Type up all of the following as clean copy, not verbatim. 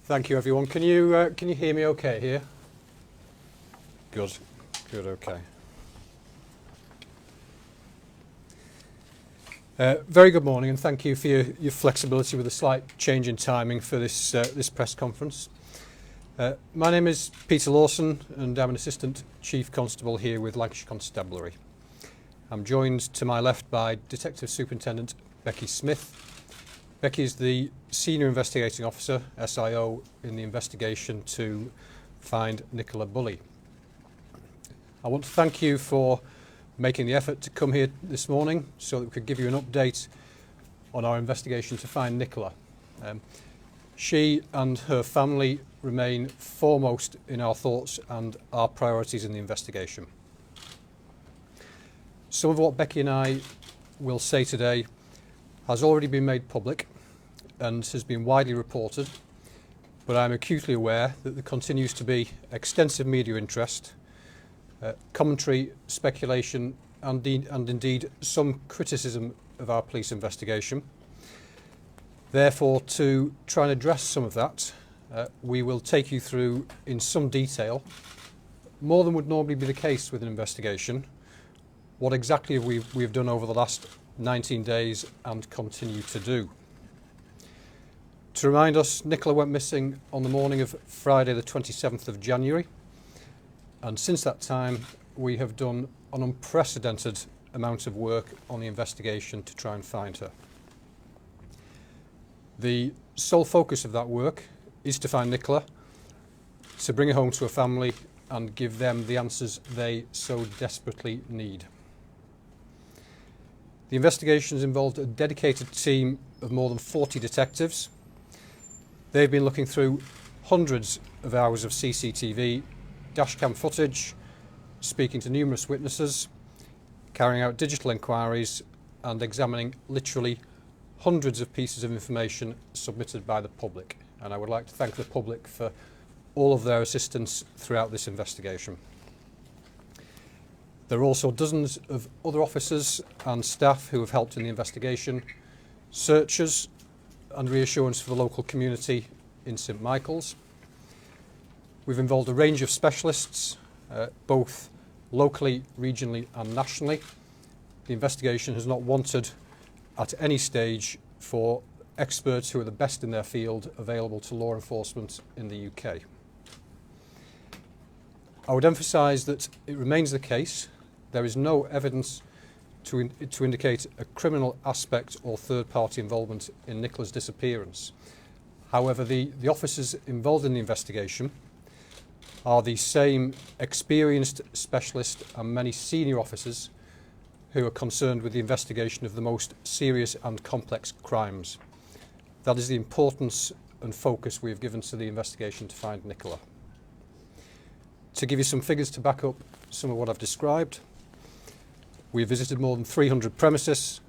Thank you, everyone. Can you hear me okay here? Good, okay. Very good morning, and thank you for your flexibility with a slight change in timing for this press conference. My name is Peter Lawson, and I'm an Assistant Chief Constable here with Lancashire Constabulary. I'm joined to my left by Detective Superintendent Becky Smith. Becky is the Senior Investigating Officer, SIO, in the investigation to find Nicola Bulley. I want to thank you for making the effort to come here this morning so that we could give you an update on our investigation to find Nicola. She and her family remain foremost in our thoughts and our priorities in the investigation. Some of what Becky and I will say today has already been made public and has been widely reported, but I'm acutely aware that there continues to be extensive media interest, commentary, speculation and indeed some criticism of our police investigation. Therefore, to try and address some of that, we will take you through in some detail, more than would normally be the case with an investigation, what exactly we've done over the last 19 days and continue to do. To remind us, Nicola went missing on the morning of Friday the 27th of January, and since that time we have done an unprecedented amount of work on the investigation to try and find her. The sole focus of that work is to find Nicola, to bring her home to her family and give them the answers they so desperately need. The investigation has involved a dedicated team of more than 40 detectives. They've been looking through hundreds of hours of CCTV, dashcam footage, speaking to numerous witnesses, carrying out digital inquiries and examining literally hundreds of pieces of information submitted by the public. And I would like to thank the public for all of their assistance throughout this investigation. There are also dozens of other officers and staff who have helped in the investigation, searchers and reassurance for the local community in St Michael's. We've involved a range of specialists, both locally, regionally and nationally. The investigation has not wanted at any stage for experts who are the best in their field available to law enforcement in the UK. I would emphasise that it remains the case. There is no evidence to indicate a criminal aspect or third-party involvement in Nicola's disappearance. However, the officers involved in the investigation are the same experienced specialist and many senior officers who are concerned with the investigation of the most serious and complex crimes. That is the importance and focus we have given to the investigation to find Nicola. To give you some figures to back up some of what I've described, we have visited more than 300 premises,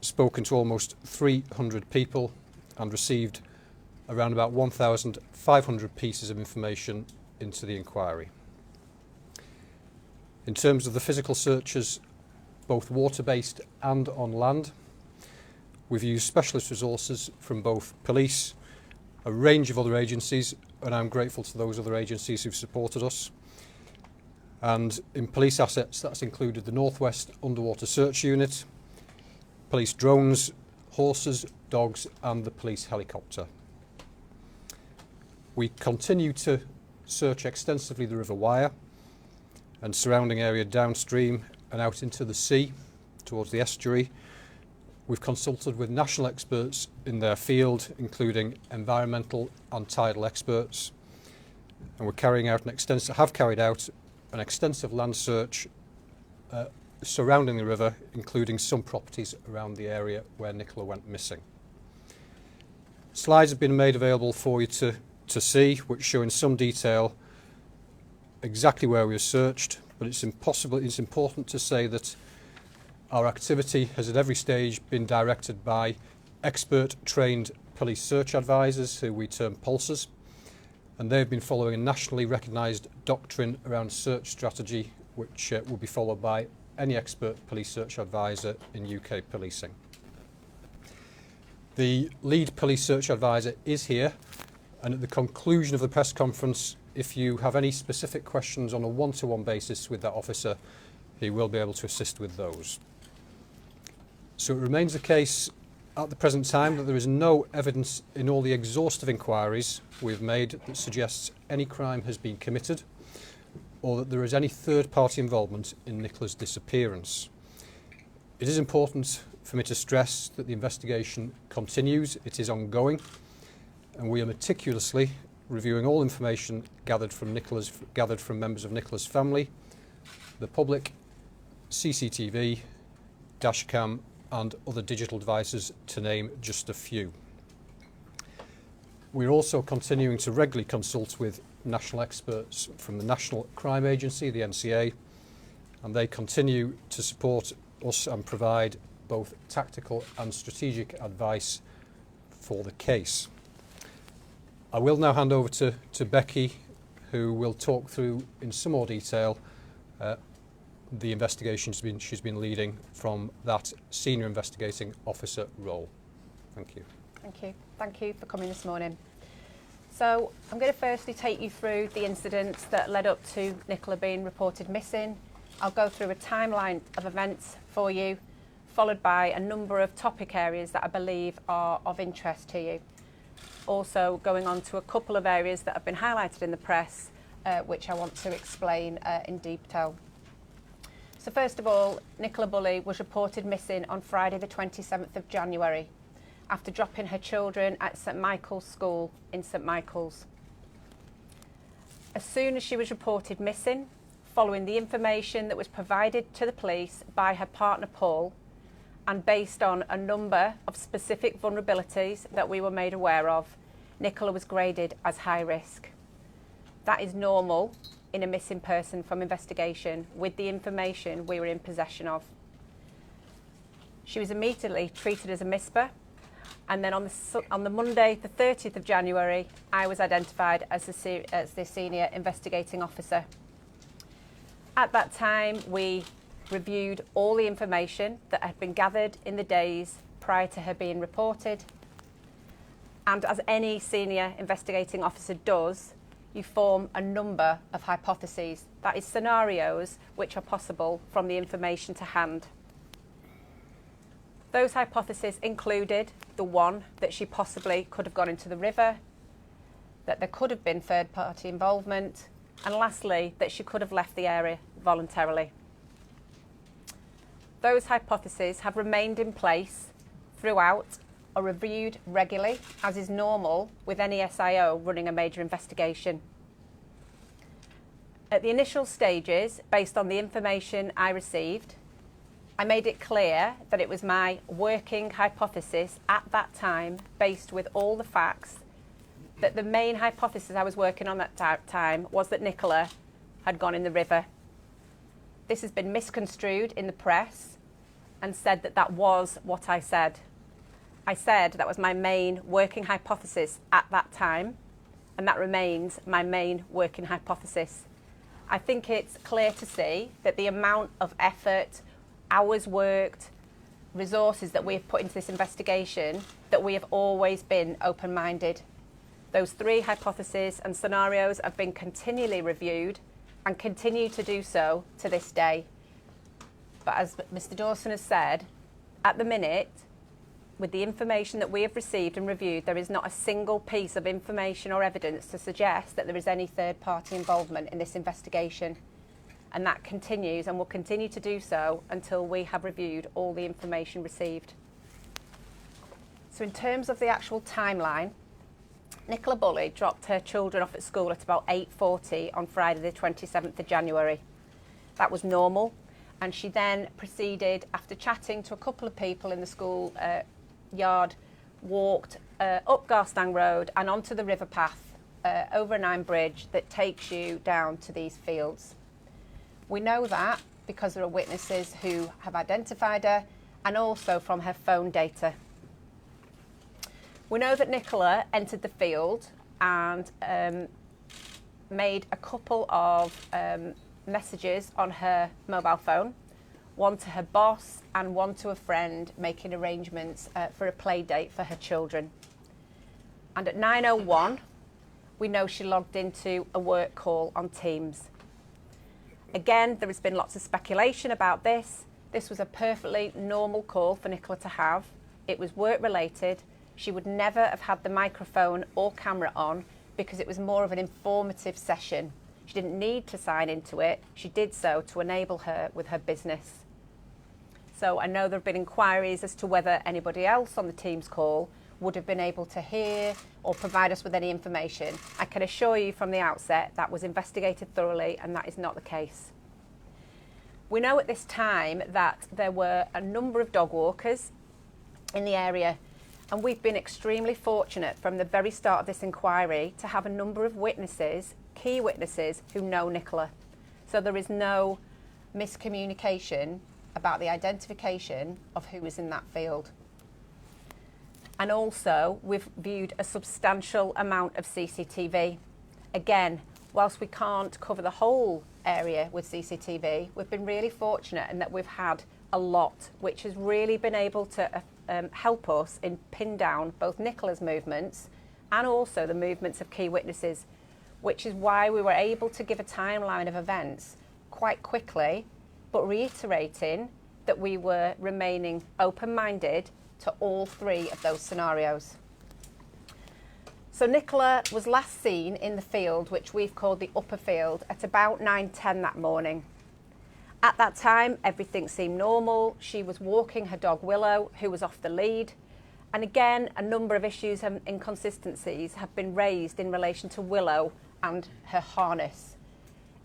spoken to almost 300 people and received around about 1,500 pieces of information into the inquiry. In terms of the physical searches, both water-based and on land, we've used specialist resources from both police, a range of other agencies, and I'm grateful to those other agencies who've supported us. And in police assets, that's included the North West Underwater Search Unit, police drones, horses, dogs and the police helicopter. We continue to search extensively the River Wyre and surrounding area downstream and out into the sea towards the estuary. We've consulted with national experts in their field, including environmental and tidal experts, and have carried out an extensive land search surrounding the river, including some properties around the area where Nicola went missing. Slides have been made available for you to see, which show in some detail exactly where we have searched, but it's important to say that our activity has at every stage been directed by expert trained police search advisors who we term pulsers, and they've been following a nationally recognised doctrine around search strategy which will be followed by any expert police search advisor in UK policing. The lead police search advisor is here And at the conclusion of the press conference, if you have any specific questions on a one-to-one basis with that officer, he will be able to assist with those. So it remains the case at the present time that there is no evidence in all the exhaustive inquiries we've made that suggests any crime has been committed or that there is any third-party involvement in Nicola's disappearance. It is important for me to stress that the investigation continues, it is ongoing, and we are meticulously reviewing all information gathered from members of Nicola's family, the public, CCTV, dashcam and other digital devices, to name just a few. We're also continuing to regularly consult with national experts from the National Crime Agency, the NCA, and they continue to support us and provide both tactical and strategic advice for the case. I will now hand over to Becky, who will talk through in some more detail the investigation she's been leading from that senior investigating officer role. Thank you. Thank you. Thank you for coming this morning. So I'm going to firstly take you through the incidents that led up to Nicola being reported missing. I'll go through a timeline of events for you, followed by a number of topic areas that I believe are of interest to you. Also going on to a couple of areas that have been highlighted in the press, which I want to explain in detail. So first of all, Nicola Bulley was reported missing on Friday the 27th of January after dropping her children at St Michael's School in St Michael's. As soon as she was reported missing, following the information that was provided to the police by her partner Paul, and based on a number of specific vulnerabilities that we were made aware of, Nicola was graded as high risk. That is normal in a missing person from investigation with the information we were in possession of. She was immediately treated as a MISPA, and then on the Monday, the 30th of January, I was identified as the senior investigating officer. At that time, we reviewed all the information that had been gathered in the days prior to her being reported. And as any senior investigating officer does, you form a number of hypotheses, that is scenarios which are possible from the information to hand. Those hypotheses included the one that she possibly could have gone into the river, that there could have been third-party involvement, and lastly, that she could have left the area voluntarily. Those hypotheses have remained in place throughout, are reviewed regularly, as is normal with any SIO running a major investigation. At the initial stages, based on the information I received, I made it clear that it was my working hypothesis at that time, based with all the facts, that the main hypothesis I was working on at that time was that Nicola had gone in the river. This has been misconstrued in the press and said that that was what I said. I said that was my main working hypothesis at that time, and that remains my main working hypothesis. I think it's clear to see that the amount of effort, hours worked, resources that we have put into this investigation, that we have always been open-minded. Those three hypotheses and scenarios have been continually reviewed and continue to do so to this day. But as Mr. Dawson has said, at the minute, with the information that we have received and reviewed, there is not a single piece of information or evidence to suggest that there is any third-party involvement in this investigation. And that continues and will continue to do so until we have reviewed all the information received. So in terms of the actual timeline, Nicola Bulley dropped her children off at school at about 8:40 on Friday the 27th of January. That was normal, and she then proceeded, after chatting to a couple of people in the school yard, walked up Garstang Road and onto the river path over an iron bridge that takes you down to these fields. We know that because there are witnesses who have identified her, and also from her phone data. We know that Nicola entered the field and made a couple of messages on her mobile phone, one to her boss and one to a friend, making arrangements for a play date for her children. And at 9:01 we know she logged into a work call on Teams. Again, there has been lots of speculation about this. This was a perfectly normal call for Nicola to have. It was work related. She would never have had the microphone or camera on because it was more of an informative session. She didn't need to sign into it. She did so to enable her with her business. So I know there have been inquiries as to whether anybody else on the Teams call would have been able to hear or provide us with any information. I can assure you from the outset that was investigated thoroughly, and that is not the case. We know at this time that there were a number of dog walkers in the area, and we've been extremely fortunate from the very start of this inquiry to have a number of witnesses, key witnesses, who know Nicola. So there is no miscommunication about the identification of who was in that field. And also, we've viewed a substantial amount of CCTV. Again, whilst we can't cover the whole area with CCTV, we've been really fortunate in that we've had a lot, which has really been able to help us in pin down both Nicola's movements and also the movements of key witnesses, which is why we were able to give a timeline of events quite quickly, but reiterating that we were remaining open-minded to all three of those scenarios. So Nicola was last seen in the field, which we've called the upper field, at about 9:10 that morning. At that time, everything seemed normal. She was walking her dog Willow, who was off the lead. And again, a number of issues and inconsistencies have been raised in relation to Willow and her harness.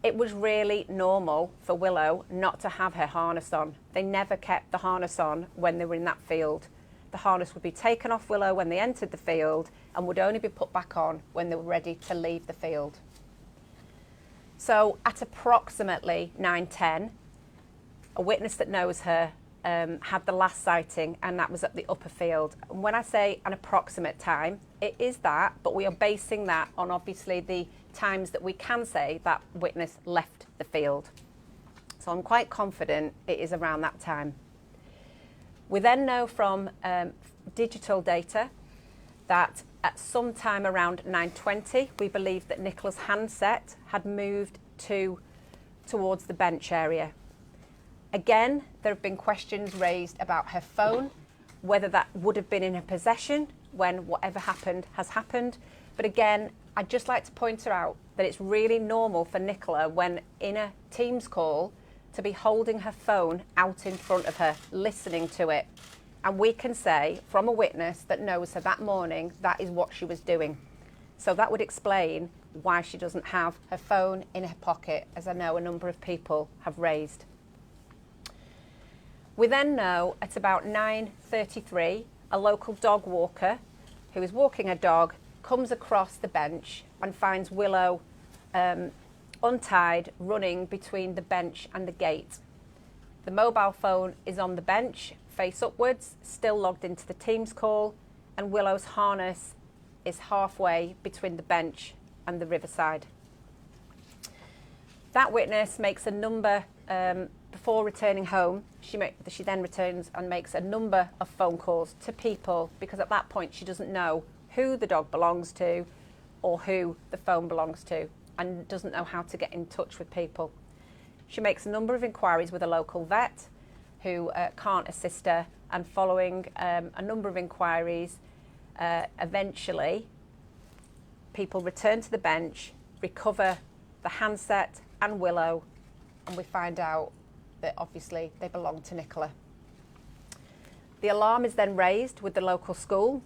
It was really normal for Willow not to have her harness on. They never kept the harness on when they were in that field. The harness would be taken off Willow when they entered the field and would only be put back on when they were ready to leave the field. So at approximately 9:10, a witness that knows her had the last sighting, and that was at the upper field. And when I say an approximate time, it is that, but we are basing that on obviously the times that we can say that witness left the field. So I'm quite confident it is around that time. We then know from digital data that at some time around 9:20, we believe that Nicola's handset had moved towards the bench area. Again, there have been questions raised about her phone, whether that would have been in her possession when whatever happened has happened. But again, I'd just like to point out that it's really normal for Nicola, when in a Teams call, to be holding her phone out in front of her, listening to it. And we can say from a witness that knows her that morning, that is what she was doing. So that would explain why she doesn't have her phone in her pocket, as I know a number of people have raised. We then know at about 9:33, a local dog walker who is walking her dog comes across the bench and finds Willow untied, running between the bench and the gate. The mobile phone is on the bench, face upwards, still logged into the Teams call, and Willow's harness is halfway between the bench and the riverside. That witness makes a number, before returning home, she then returns and makes a number of phone calls to people, because at that point she doesn't know who the dog belongs to or who the phone belongs to, and doesn't know how to get in touch with people. She makes a number of inquiries with a local vet who can't assist her, and following a number of inquiries, eventually people return to the bench, recover the handset and Willow, and we find out that obviously they belong to Nicola. The alarm is then raised with the local school,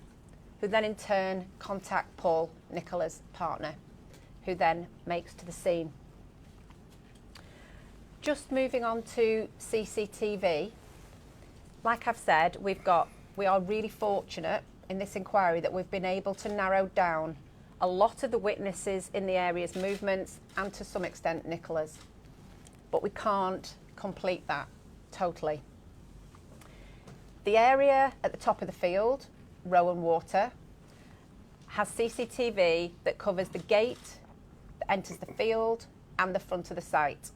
who then in turn contact Paul, Nicola's partner, who then makes to the scene. Just moving on to CCTV, like I've said, we are really fortunate in this inquiry that we've been able to narrow down a lot of the witnesses in the area's movements, and to some extent Nicola's. But we can't complete that totally. The area at the top of the field, Rowan Water, has CCTV that covers the gate that enters the field and the front of the site.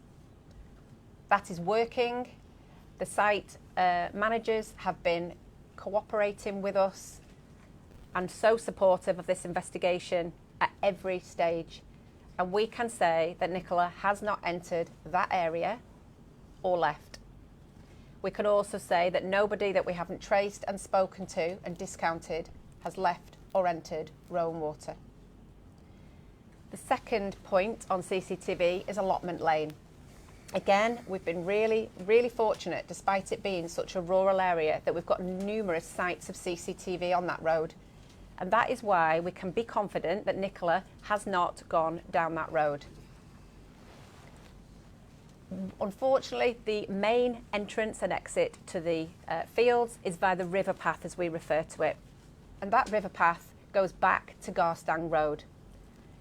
That is working. The site managers have been cooperating with us and so supportive of this investigation at every stage. And we can say that Nicola has not entered that area or left. We can also say that nobody that we haven't traced and spoken to and discounted has left or entered Rowan Water. The second point on CCTV is allotment lane. Again, we've been really, really fortunate, despite it being such a rural area, that we've got numerous sites of CCTV on that road. And that is why we can be confident that Nicola has not gone down that road. Unfortunately, the main entrance and exit to the fields is via the river path, as we refer to it. And that river path goes back to Garstang Road.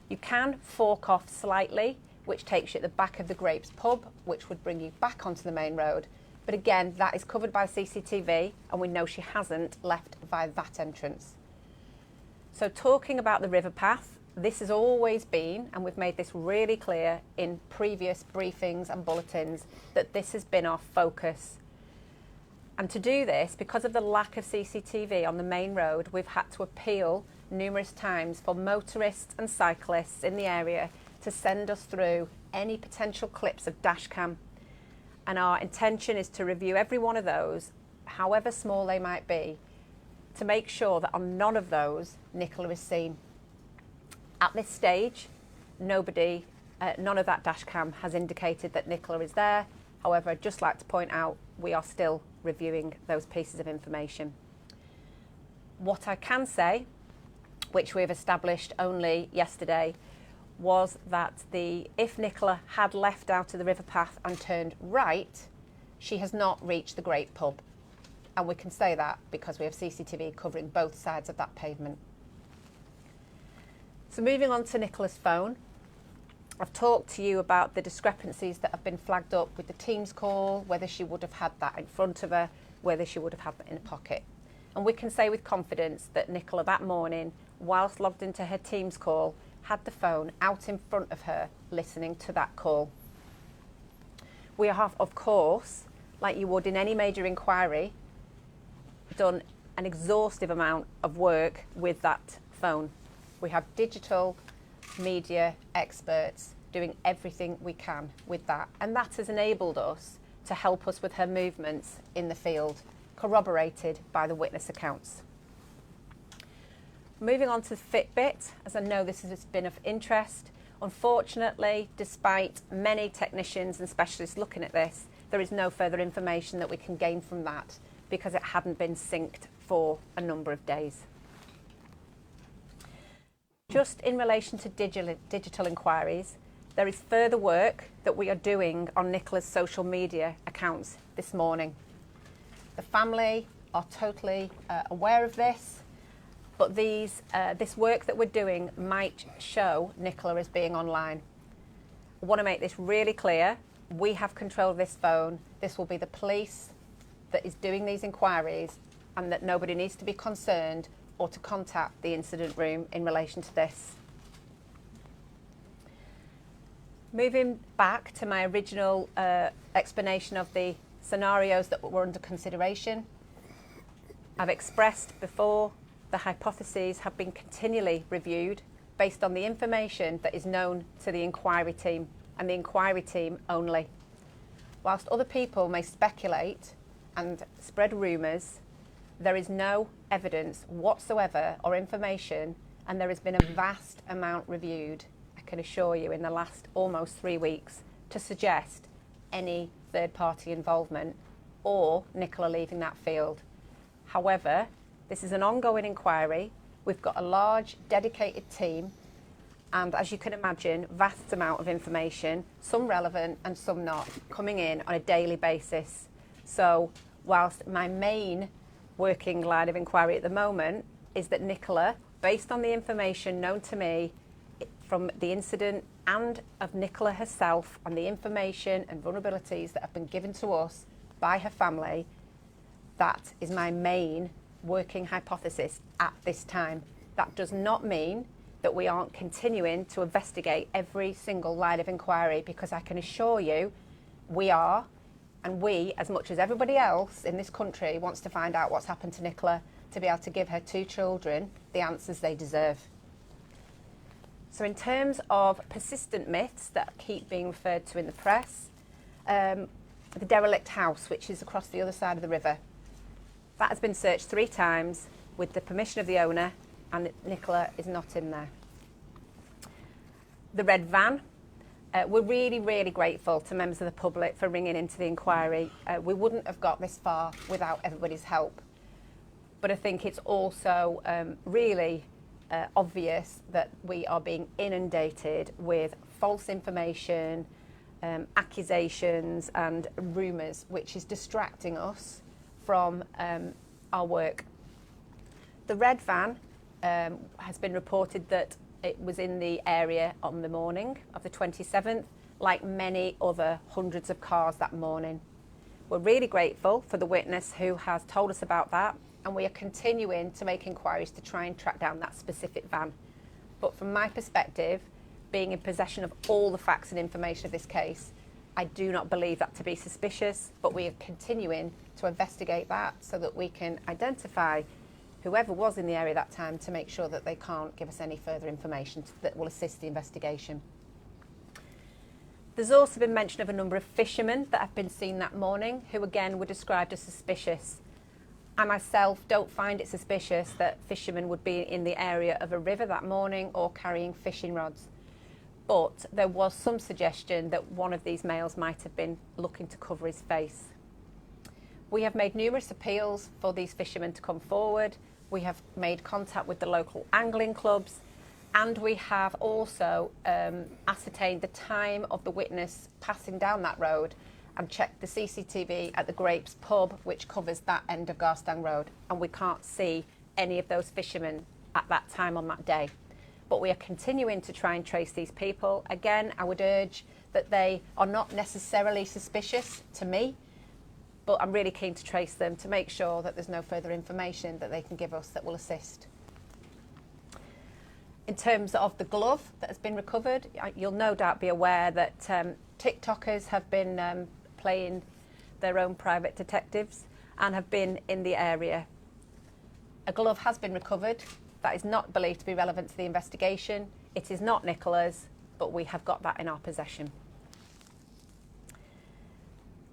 You can fork off slightly, which takes you at the back of the Grapes pub, which would bring you back onto the main road. But again, that is covered by CCTV, and we know she hasn't left via that entrance. So talking about the river path, this has always been, and we've made this really clear in previous briefings and bulletins, that this has been our focus. And to do this, because of the lack of CCTV on the main road, we've had to appeal numerous times for motorists and cyclists in the area to send us through any potential clips of dashcam. And our intention is to review every one of those, however small they might be, to make sure that on none of those Nicola is seen. At this stage, none of that dashcam has indicated that Nicola is there. However, I'd just like to point out we are still reviewing those pieces of information. What I can say, which we've established only yesterday, was that if Nicola had left out of the river path and turned right, she has not reached the Great Pub. And we can say that because we have CCTV covering both sides of that pavement. So moving on to Nicola's phone, I've talked to you about the discrepancies that have been flagged up with the Teams call, whether she would have had that in front of her, whether she would have had that in a pocket. And we can say with confidence that Nicola that morning, whilst logged into her Teams call, had the phone out in front of her listening to that call. We have, of course, like you would in any major inquiry, done an exhaustive amount of work with that phone. We have digital media experts doing everything we can with that, and that has enabled us to help us with her movements in the field, corroborated by the witness accounts. Moving on to the Fitbit, as I know this has been of interest. Unfortunately, despite many technicians and specialists looking at this, there is no further information that we can gain from that because it hadn't been synced for a number of days. Just in relation to digital inquiries, there is further work that we are doing on Nicola's social media accounts this morning. The family are totally aware of this, but this work that we're doing might show Nicola as being online. I want to make this really clear. We have control of this phone. This will be the police that is doing these inquiries, and that nobody needs to be concerned or to contact the incident room in relation to this. Moving back to my original explanation of the scenarios that were under consideration, I've expressed before the hypotheses have been continually reviewed based on the information that is known to the inquiry team and the inquiry team only. Whilst other people may speculate and spread rumours, there is no evidence whatsoever or information, and there has been a vast amount reviewed, I can assure you, in the last almost 3 weeks to suggest any third-party involvement or Nicola leaving that field. However, this is an ongoing inquiry. We've got a large dedicated team, and as you can imagine, vast amount of information, some relevant and some not, coming in on a daily basis. So whilst my main working line of inquiry at the moment is that Nicola, based on the information known to me from the incident and of Nicola herself and the information and vulnerabilities that have been given to us by her family, that is my main working hypothesis at this time. That does not mean that we aren't continuing to investigate every single line of inquiry, because I can assure you we are. And we, as much as everybody else in this country, wants to find out what's happened to Nicola to be able to give her 2 children the answers they deserve. So in terms of persistent myths that keep being referred to in the press, the derelict house, which is across the other side of the river, that has been searched 3 times with the permission of the owner, and Nicola is not in there. The red van, we're really, really grateful to members of the public for ringing into the inquiry. We wouldn't have got this far without everybody's help. But I think it's also really obvious that we are being inundated with false information, accusations and rumours, which is distracting us from our work. The red van has been reported that it was in the area on the morning of the 27th, like many other hundreds of cars that morning. We're really grateful for the witness who has told us about that, and we are continuing to make inquiries to try and track down that specific van. But from my perspective, being in possession of all the facts and information of this case, I do not believe that to be suspicious, but we are continuing to investigate that so that we can identify whoever was in the area that time to make sure that they can't give us any further information that will assist the investigation. There's also been mention of a number of fishermen that have been seen that morning who again were described as suspicious. I myself don't find it suspicious that fishermen would be in the area of a river that morning or carrying fishing rods. But there was some suggestion that one of these males might have been looking to cover his face. We have made numerous appeals for these fishermen to come forward. We have made contact with the local angling clubs, and we have also ascertained the time of the witness passing down that road and checked the CCTV at the Grapes pub, which covers that end of Garstang Road, and we can't see any of those fishermen at that time on that day. But we are continuing to try and trace these people. Again, I would urge that they are not necessarily suspicious to me, but I'm really keen to trace them to make sure that there's no further information that they can give us that will assist. In terms of the glove that has been recovered, you'll no doubt be aware that TikTokers have been playing their own private detectives and have been in the area. A glove has been recovered that is not believed to be relevant to the investigation. It is not Nicola's, but we have got that in our possession.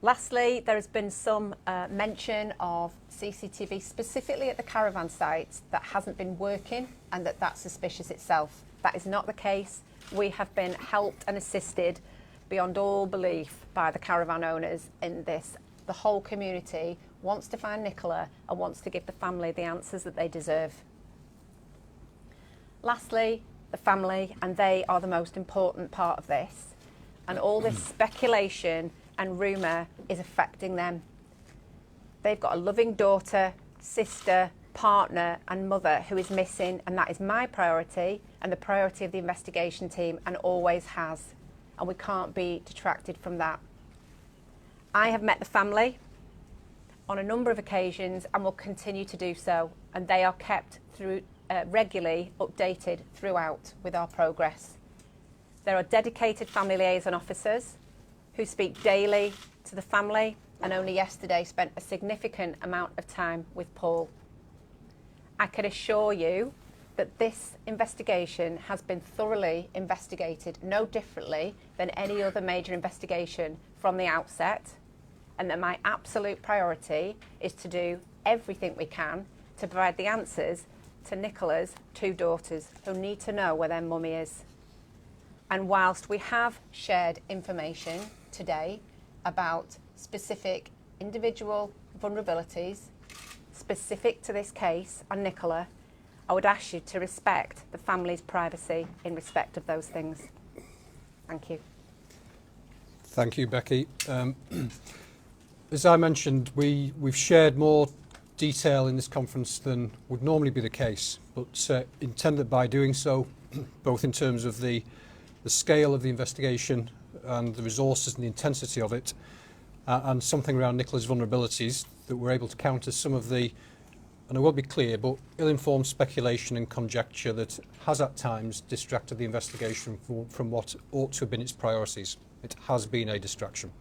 Lastly, there has been some mention of CCTV specifically at the caravan sites that hasn't been working and that's suspicious itself. That is not the case. We have been helped and assisted beyond all belief by the caravan owners in this. The whole community wants to find Nicola and wants to give the family the answers that they deserve. Lastly, the family, and they are the most important part of this. And all this speculation and rumour is affecting them. They've got a loving daughter, sister, partner and mother who is missing, and that is my priority and the priority of the investigation team, and always has, and we can't be detracted from that. I have met the family on a number of occasions and will continue to do so, and they are kept through regularly updated throughout with our progress. There are dedicated family liaison officers who speak daily to the family, and only yesterday spent a significant amount of time with Paul. I can assure you that this investigation has been thoroughly investigated, no differently than any other major investigation from the outset, and that my absolute priority is to do everything we can to provide the answers to Nicola's 2 daughters who need to know where their mummy is. And whilst we have shared information today about specific individual vulnerabilities specific to this case and Nicola, I would ask you to respect the family's privacy in respect of those things. Thank you. Thank you, Becky. As I mentioned, we've shared more detail in this conference than would normally be the case, but intend that by doing so, both in terms of the scale of the investigation and the resources and the intensity of it, and something around Nicola's vulnerabilities, that we're able to counter some of the, and I won't be clear, but ill-informed speculation and conjecture that has at times distracted the investigation from what ought to have been its priorities. It has been a distraction.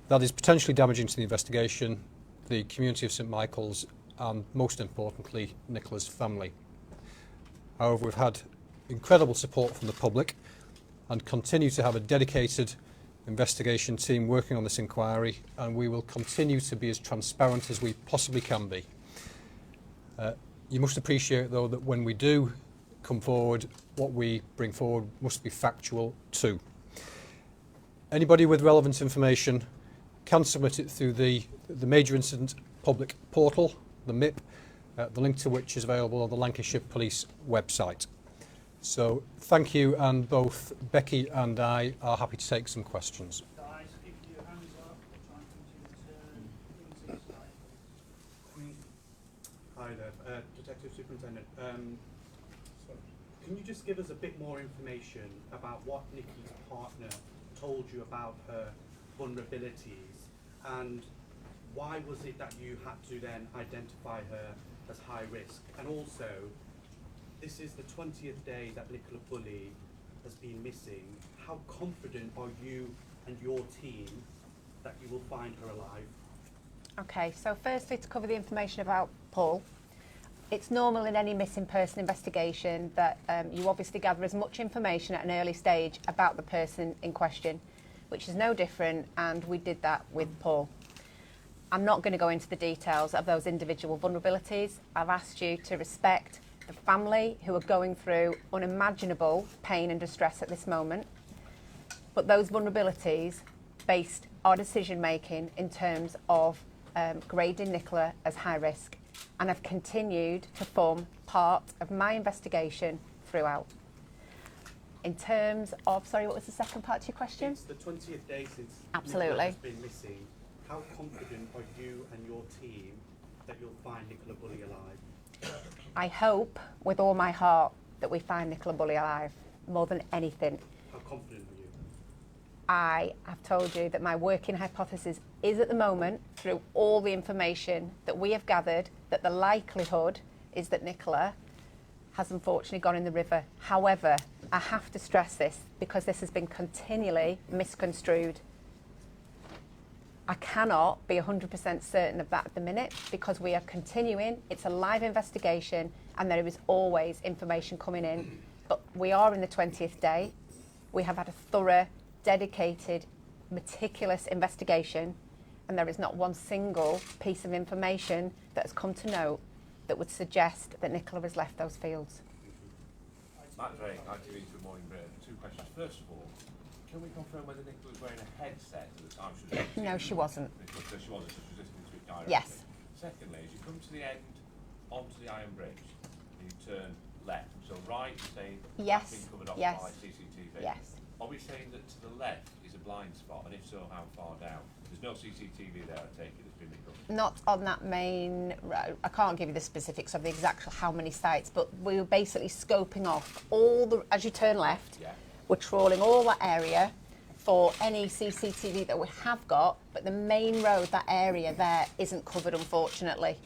That is potentially damaging to the investigation, the community of St Michael's, and most importantly, Nicola's family. However, we've had incredible support from the public and continue to have a dedicated investigation team working on this inquiry, and we will continue to be as transparent as we possibly can be. You must appreciate, though, that when we do come forward, what we bring forward must be factual too. Anybody with relevant information can submit it through the Major Incident Public Portal, the MIP, the link to which is available on the Lancashire Police website. So thank you, and both Becky and I are happy to take some questions. Guys, if your hands up, try and continue to turn into the side, please. Hi there, Detective Superintendent. Can you just give us a bit more information about what Nikki's partner told you about her vulnerabilities, and why was it that you had to then identify her as high risk? And also, this is the 20th day that Nicola Bulley has been missing. How confident are you and your team that you will find her alive? Okay, so firstly, to cover the information about Paul, it's normal in any missing person investigation that you obviously gather as much information at an early stage about the person in question, which is no different, and we did that with Paul. I'm not going to go into the details of those individual vulnerabilities. I've asked you to respect the family who are going through unimaginable pain and distress at this moment, but those vulnerabilities based our decision making in terms of grading Nicola as high risk, and have continued to form part of my investigation throughout. In terms of, sorry, what was the second part to your question? It's the 20th day since Absolutely. Nicola has been missing. How confident are you and your team that you'll find Nicola Bulley alive? I hope with all my heart that we find Nicola Bulley alive, more than anything. How confident are you? I have told you that my working hypothesis is at the moment, through all the information that we have gathered, that the likelihood is that Nicola has unfortunately gone in the river. However, I have to stress this because this has been continually misconstrued. I cannot be 100% certain of that at the minute because we are continuing. It's a live investigation and there is always information coming in. But we are in the 20th day. We have had a thorough, dedicated, meticulous investigation, and there is not one single piece of information that has come to note that would suggest that Nicola has left those fields. Matt Drake, ITV Good Morning Britain. Two questions. First of all, can we confirm whether Nicola was wearing a headset at the time she was listening? No, she wasn't. So she wasn't, she was listening to it directly? Yes. Secondly, as you come to the end, onto the Iron Bridge, and you turn left, so right, you say Yes, that's been covered off yes, by CCTV. yes. Are we saying that to the left is a blind spot, and if so, how far down? There's no CCTV there, I take it, it's been recovered. Not on that main road. I can't give you the specifics of the exact how many sites, but we were basically scoping off all the, as you turn left, Yeah. we're trawling all that area for any CCTV that we have got, but the main road, that area there, isn't covered, unfortunately.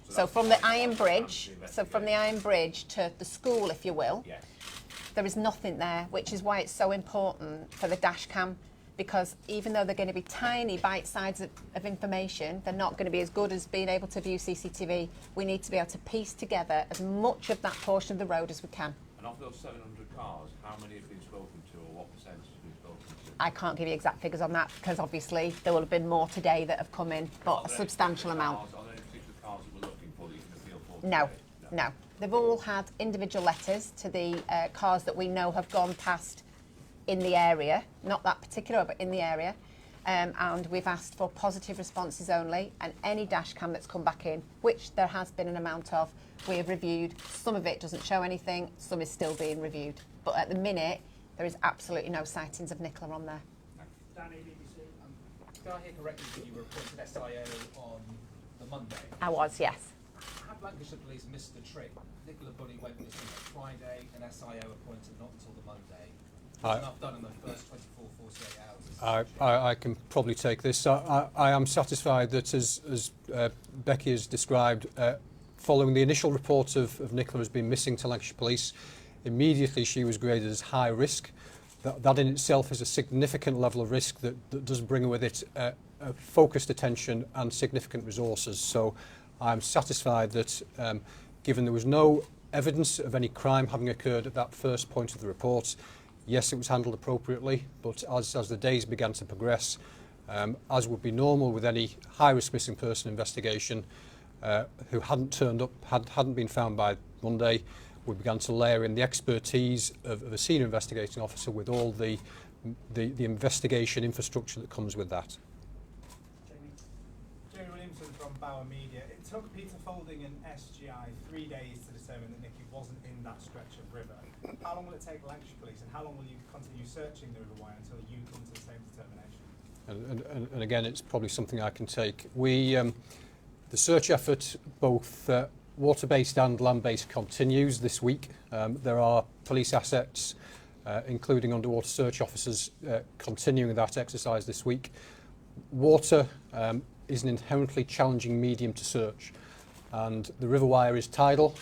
So from the Iron Bridge, to the school, if you will, Yes. there is nothing there, which is why it's so important for the dash cam, because even though they're going to be tiny bite sizes of information, they're not going to be as good as being able to view CCTV. We need to be able to piece together as much of that portion of the road as we can. And of those 700 cars, how many have been spoken to, or what percentage have been spoken to? I can't give you exact figures on that because obviously there will have been more today that have come in, but Are a there any substantial particular amount. cars- Are there any particular cars that we're looking for that you can appeal for No, today? no. They've all had individual letters to the cars that we know have gone past in the area, not that particular, but in the area. And we've asked for positive responses only, and any dash cam that's come back in, which there has been an amount of, we have reviewed. Some of it doesn't show anything, some is still being reviewed. But at the minute, there is absolutely no sightings of Nicola on there. Danny, BBC. Did I hear correctly that you were appointed SIO on the Monday? I was, yes. Have Lancashire Police missed the trick? Nicola Bulley went missing on Friday, and SIO appointed not until the Monday. There's enough done in the first 24, 48 hours. I can probably take this. I am satisfied that, as Becky has described, following the initial report of Nicola as being missing to Lancashire Police, immediately she was graded as high risk. That in itself is a significant level of risk that does bring with it focused attention and significant resources. So I'm satisfied that given there was no evidence of any crime having occurred at that first point of the report. Yes, it was handled appropriately, but as the days began to progress, as would be normal with any high-risk missing person investigation, who hadn't turned up, hadn't been found by Monday, we began to layer in the expertise of a senior investigating officer with all the investigation infrastructure that comes with that. Jamie Williamson from Bauer Media. It took Peter Folding and SGI 3 days to determine that Nicky wasn't in that stretch of river. How long will it take Lancashire Police, and how long will you continue searching the River Wye until you come to the same determination? And again, it's probably something I can take. The search effort, both water-based and land-based, continues this week. There are police assets, including underwater search officers, continuing that exercise this week. Water is an inherently challenging medium to search, and the River Wye is tidal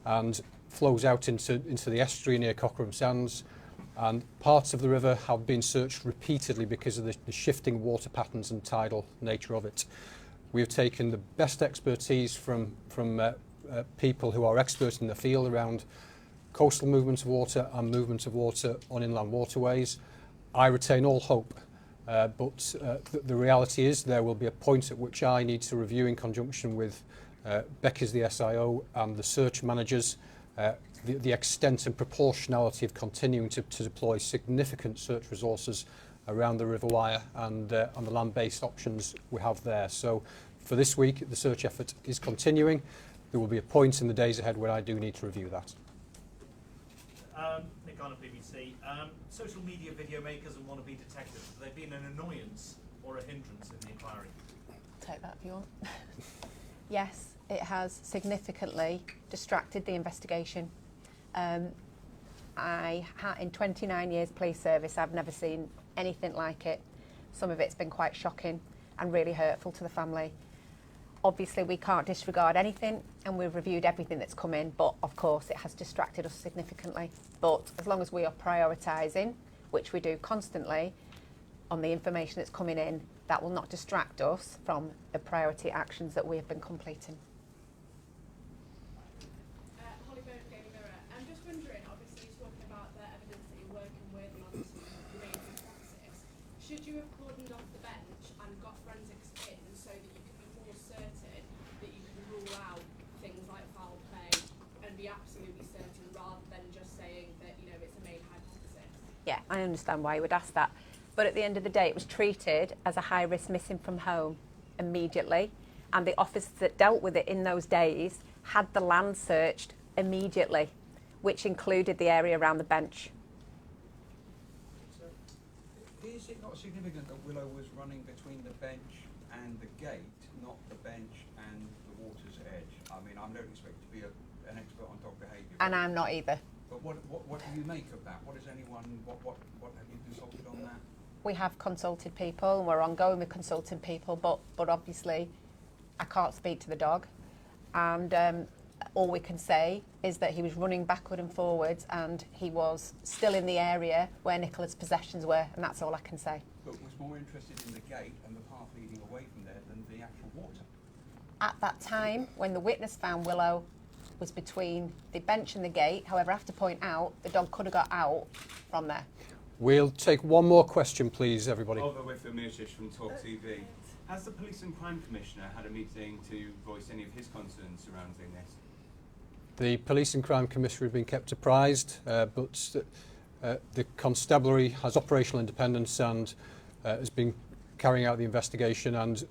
and flows out into the estuary near Cockerham Sands, and parts of the river have been searched repeatedly because of the shifting water patterns and tidal nature of it. We have taken the best expertise from people who are experts in the field around coastal movement of water and movement of water on inland waterways. I retain all hope, but the reality is there will be a point at which I need to review in conjunction with Becky's the SIO and the search managers the extent and proportionality of continuing to deploy significant search resources around the River Wye and on the land-based options we have there. So for this week, the search effort is continuing. There will be a point in the days ahead where I do need to review that. Nicola BBC. Social media video makers and wannabe detectives, have they been an annoyance or a hindrance in the inquiry? Take that if you want. Yes, it has significantly distracted the investigation. In 29 years police service, I've never seen anything like it. Some of it's been quite shocking and really hurtful to the family. Obviously, we can't disregard anything, and we've reviewed everything that's come in, but of course it has distracted us significantly. But as long as we are prioritising, which we do constantly, on the information that's coming in, that will not distract us from the priority actions that we have been completing. I'm just wondering, obviously you're talking about the evidence that you're working with and obviously remains in practice. Should you have cordoned off the bench and got forensics in so that you can be more certain that you can rule out things like foul play and be absolutely certain rather than just saying that, you know, it's a main hypothesis? Yeah, I understand why you would ask that. But at the end of the day, it was treated as a high-risk missing from home immediately, and the officers that dealt with it in those days had the land searched immediately, which included the area around the bench. So, is it not significant that Willow was running between the bench and the gate, not the bench and the water's edge? I mean, I don't expect to be an expert on dog behaviour. And I'm not either. But what do you make of that? What does anyone, what have you consulted on that? We have consulted people, and we're ongoing with consulting people, but obviously I can't speak to the dog, and all we can say is that he was running backward and forwards, and he was still in the area where Nicola's possessions were, and that's all I can say. But was more interested in the gate and the path leading away from there than the actual water? At that time, when the witness found Willow was between the bench and the gate, however, I have to point out the dog could have got out from there. We'll take one more question, please, everybody. Oliver Whitfield-Mearsham from Talk TV. Has the Police and Crime Commissioner had a meeting to voice any of his concerns surrounding this? The Police and Crime Commissioner has been kept apprised, but the constabulary has operational independence and has been carrying out the investigation, and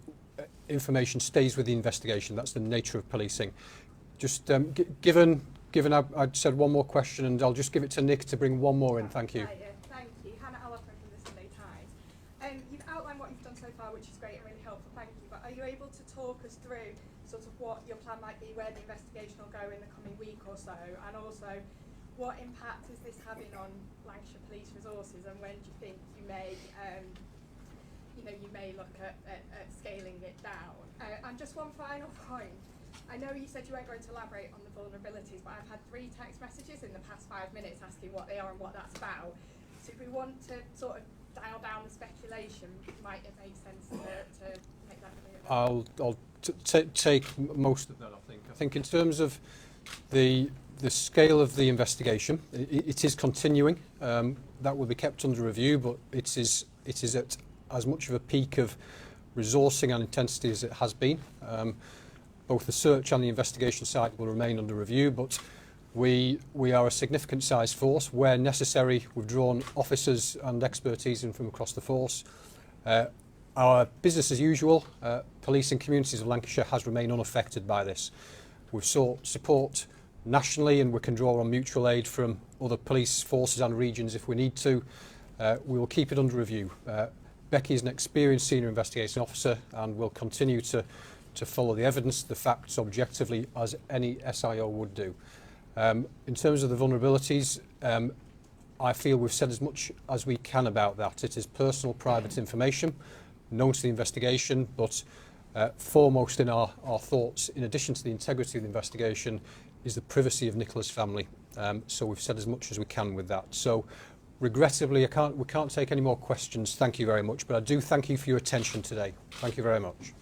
information stays with the investigation. That's the nature of policing. Just given I'd said one more question, and I'll just give it to Nick to bring one more in. Thank you. Thank you. Hannah Alford from the Sunday Times. You've outlined what you've done so far, which is great and really helpful. Thank you. But are you able to talk us through sort of what your plan might be, where the investigation will go in the coming week or so, and also what impact is this having on Lancashire Police resources, and when do you think you may, you may look at scaling it down? And just one final point. I know you said you weren't going to elaborate on the vulnerabilities, but I've had 3 text messages in the past 5 minutes asking what they are and what that's about. So if we want to sort of dial down the speculation, might it make sense to make that clear? I'll take most of that, I think. I think in terms of the The scale of the investigation, it is continuing. That will be kept under review, but it is at as much of a peak of resourcing and intensity as it has been. Both the search and the investigation side will remain under review, but we are a significant size force. Where necessary, we've drawn officers and expertise in from across the force. Our business as usual, policing communities of Lancashire has remained unaffected by this. We've sought support nationally, and we can draw on mutual aid from other police forces and regions if we need to. We will keep it under review. Becky is an experienced senior investigating officer and will continue to follow the evidence, the facts objectively as any SIO would do. In terms of the vulnerabilities, I feel we've said as much as we can about that. It is personal, private information known to the investigation, but foremost in our thoughts, in addition to the integrity of the investigation, is the privacy of Nicola's family. So we've said as much as we can with that. So regrettably, we can't take any more questions. Thank you very much, but I do thank you for your attention today. Thank you very much.